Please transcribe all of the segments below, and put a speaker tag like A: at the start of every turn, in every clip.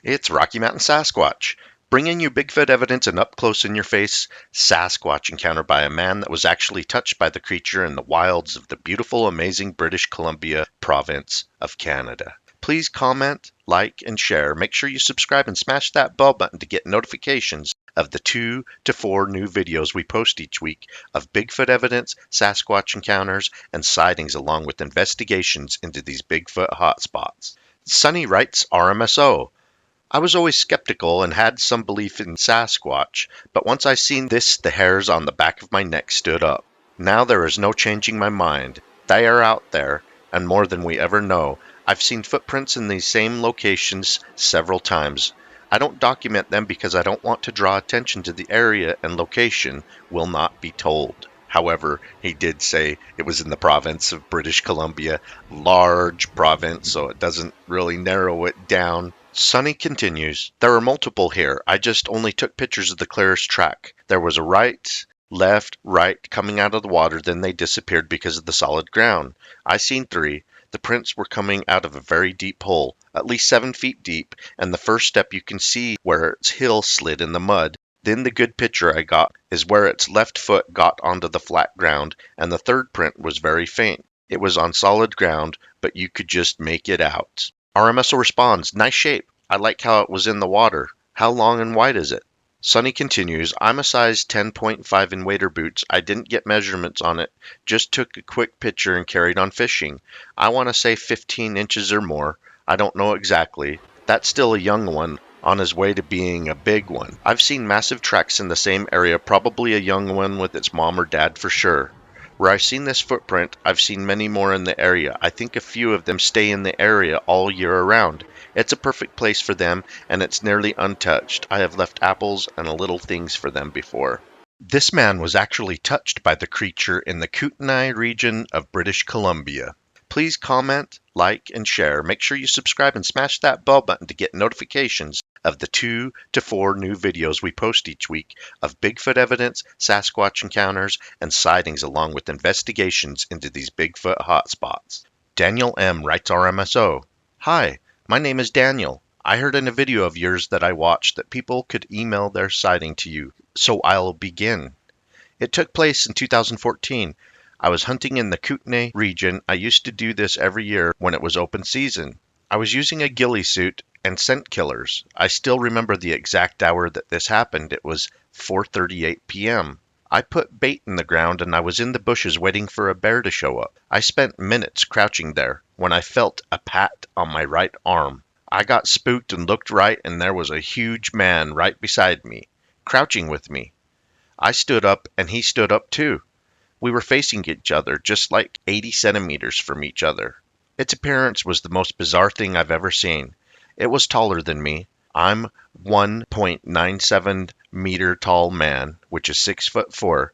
A: It's Rocky Mountain Sasquatch, bringing you Bigfoot evidence and up-close-in-your-face Sasquatch encounter by a man that was actually touched by the creature in the wilds of the beautiful, amazing British Columbia province of Canada. Please comment, like, and share. Make sure you subscribe and smash that bell button to get notifications of the 2 to 4 new videos we post each week of Bigfoot evidence, Sasquatch encounters, and sightings along with investigations into these Bigfoot hotspots. Sunny writes RMSO. I was always skeptical and had some belief in Sasquatch, but once I seen this, the hairs on the back of my neck stood up. Now there is no changing my mind. They are out there, and more than we ever know. I've seen footprints in these same locations several times. I don't document them because I don't want to draw attention to the area, and location will not be told. However, he did say it was in the province of British Columbia, large province, so it doesn't really narrow it down. Sonny continues, there are multiple here. I just only took pictures of the clearest track. There was a right, left, right coming out of the water, then they disappeared because of the solid ground. I seen 3. The prints were coming out of a very deep hole, at least 7 feet deep, and the first step you can see where its heel slid in the mud. Then the good picture I got is where its left foot got onto the flat ground, and the third print was very faint. It was on solid ground, but you could just make it out. RMSO responds, nice shape. I like how it was in the water. How long and wide is it? Sonny continues, I'm a size 10.5 in wader boots. I didn't get measurements on it. Just took a quick picture and carried on fishing. I want to say 15 inches or more. I don't know exactly. That's still a young one on his way to being a big one. I've seen massive tracks in the same area, probably a young one with its mom or dad for sure. Where I've seen this footprint, I've seen many more in the area. I think a few of them stay in the area all year around. It's a perfect place for them, and it's nearly untouched. I have left apples and little things for them before. This man was actually touched by the creature in the Kootenay region of British Columbia. Please comment, like, and share. Make sure you subscribe and smash that bell button to get notifications of the 2 to 4 new videos we post each week of Bigfoot evidence, Sasquatch encounters, and sightings along with investigations into these Bigfoot hotspots. Daniel M. writes RMSO. Hi, my name is Daniel. I heard in a video of yours that I watched that people could email their sighting to you, so I'll begin. It took place in 2014. I was hunting in the Kootenay region. I used to do this every year when it was open season. I was using a ghillie suit and scent killers. I still remember the exact hour that this happened. It was 4:38 p.m. I put bait in the ground and I was in the bushes waiting for a bear to show up. I spent minutes crouching there when I felt a pat on my right arm. I got spooked and looked right, and there was a huge man right beside me, crouching with me. I stood up and he stood up too. We were facing each other, just like 80 centimeters from each other. Its appearance was the most bizarre thing I've ever seen. It was taller than me. I'm 1.97 meter tall man, which is 6'4".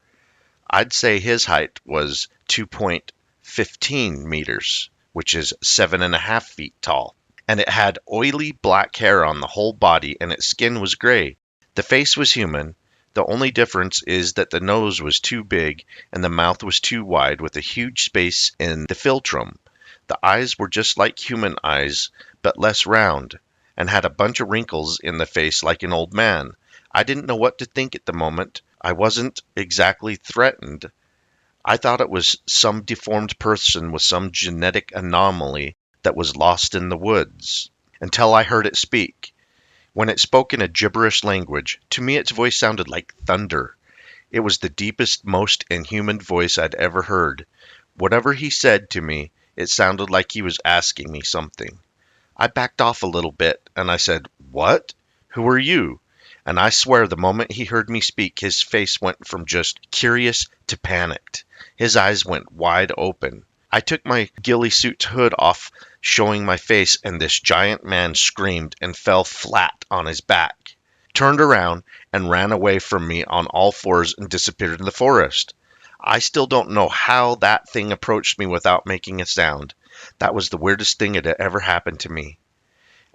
A: I'd say his height was 2.15 meters, which is 7.5 feet tall. And it had oily black hair on the whole body, and its skin was gray. The face was human. The only difference is that the nose was too big and the mouth was too wide with a huge space in the philtrum. The eyes were just like human eyes, but less round, and had a bunch of wrinkles in the face like an old man. I didn't know what to think at the moment. I wasn't exactly threatened. I thought it was some deformed person with some genetic anomaly that was lost in the woods, until I heard it speak. When it spoke in a gibberish language, to me its voice sounded like thunder. It was the deepest, most inhuman voice I'd ever heard. Whatever he said to me, it sounded like he was asking me something. I backed off a little bit, and I said, "What? Who are you?" And I swear the moment he heard me speak, his face went from just curious to panicked. His eyes went wide open. I took my ghillie suit's hood off, showing my face, and this giant man screamed and fell flat on his back, turned around, and ran away from me on all fours and disappeared in the forest. I still don't know how that thing approached me without making a sound. That was the weirdest thing that had ever happened to me.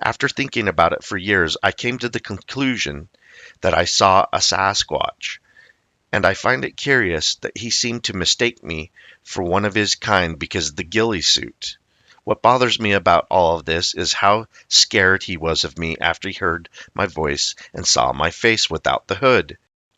A: After thinking about it for years, I came to the conclusion that I saw a Sasquatch, and I find it curious that he seemed to mistake me for one of his kind because of the ghillie suit. What bothers me about all of this is how scared he was of me after he heard my voice and saw my face without the hood.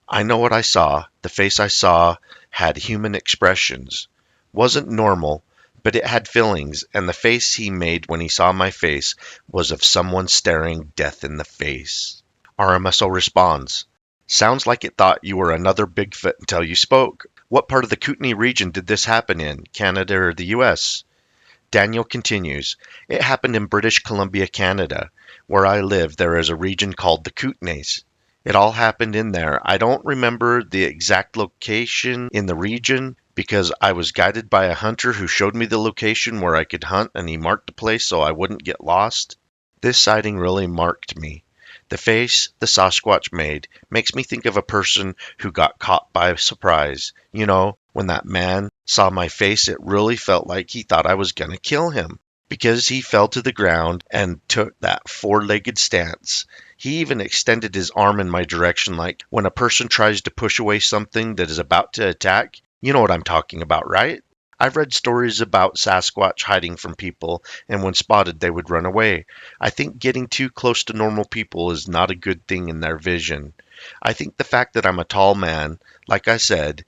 A: I know what I saw. The face I saw had human expressions. Wasn't normal, but it had feelings, and the face he made when he saw my face was of someone staring death in the face. RMSO responds, sounds like it thought you were another Bigfoot until you spoke. What part of the Kootenay region did this happen in, Canada or the US? Daniel continues, it happened in British Columbia, Canada. Where I live, there is a region called the Kootenays. It all happened in there. I don't remember the exact location in the region because I was guided by a hunter who showed me the location where I could hunt and he marked the place so I wouldn't get lost. This sighting really marked me. The face the Sasquatch made makes me think of a person who got caught by surprise. You know, when that man saw my face, it really felt like he thought I was going to kill him because he fell to the ground and took that four-legged stance. He even extended his arm in my direction like when a person tries to push away something that is about to attack. You know what I'm talking about, right? I've read stories about Sasquatch hiding from people, and when spotted, they would run away. I think getting too close to normal people is not a good thing in their vision. I think the fact that I'm a tall man, like I said,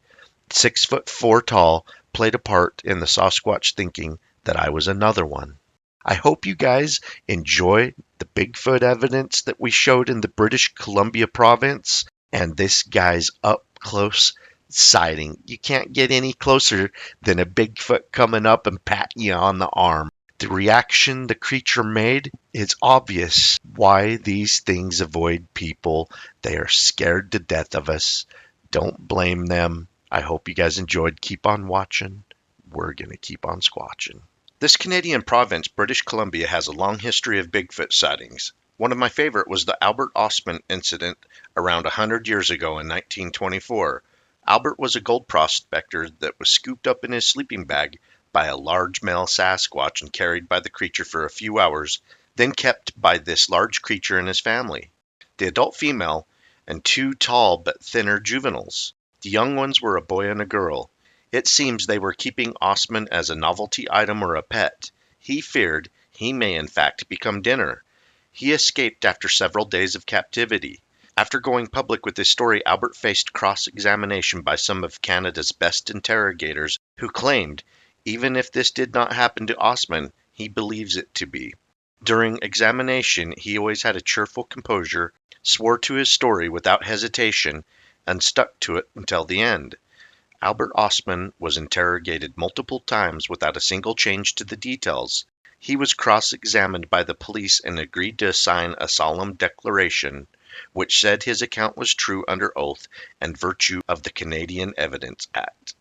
A: 6'4" tall, played a part in the Sasquatch thinking that I was another one. I hope you guys enjoy the Bigfoot evidence that we showed in the British Columbia province and this guy's up close sighting. You can't get any closer than a Bigfoot coming up and patting you on the arm. The reaction the creature made is obvious why these things avoid people. They are scared to death of us. Don't blame them. I hope you guys enjoyed. Keep on watching. We're going to keep on squatching. This Canadian province, British Columbia, has a long history of Bigfoot sightings. One of my favorite was the Albert Ostman incident around 100 years ago in 1924. Albert was a gold prospector that was scooped up in his sleeping bag by a large male Sasquatch and carried by the creature for a few hours, then kept by this large creature and his family. The adult female and two tall but thinner juveniles. The young ones were a boy and a girl. It seems they were keeping Ostman as a novelty item or a pet. He feared he may in fact become dinner. He escaped after several days of captivity. After going public with his story, Albert faced cross-examination by some of Canada's best interrogators who claimed, even if this did not happen to Ostman, he believes it to be. During examination, he always had a cheerful composure, swore to his story without hesitation, and stuck to it until the end. Albert Ostman was interrogated multiple times without a single change to the details. He was cross-examined by the police and agreed to sign a solemn declaration which said his account was true under oath and virtue of the Canadian Evidence Act.